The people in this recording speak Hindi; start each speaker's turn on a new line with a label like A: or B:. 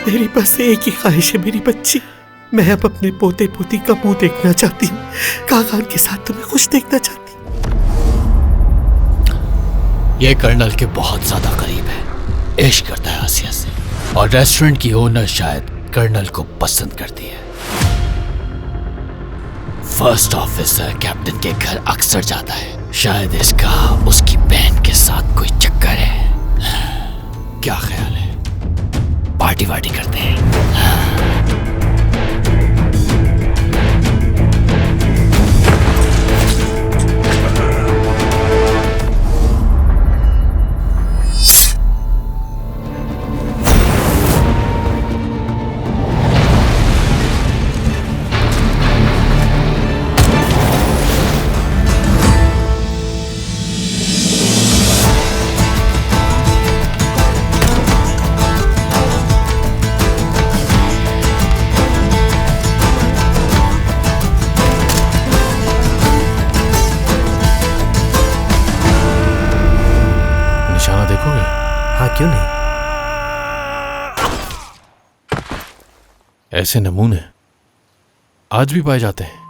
A: मेरी बस एक ही ख्वाहिश है मेरी बच्ची। मैं अब अपने पोते पोती का मुंह देखना चाहती हूँ। काका के साथ तुम्हें खुश देखना चाहती हूँ।
B: ये कर्नल के बहुत ज्यादा करीब है, इश्क करता है आसिया से, और रेस्टोरेंट की ओनर शायद कर्नल को पसंद करती है। फर्स्ट ऑफिसर कैप्टन के घर अक्सर जाता है, शायद इसका उसकी बहन के साथ कोई चक्कर है। क्या ख्याल है, पार्टी वार्टी करते हैं?
A: देखोगे? हाँ, क्यों नहीं।
C: ऐसे नमूने आज भी पाए जाते हैं।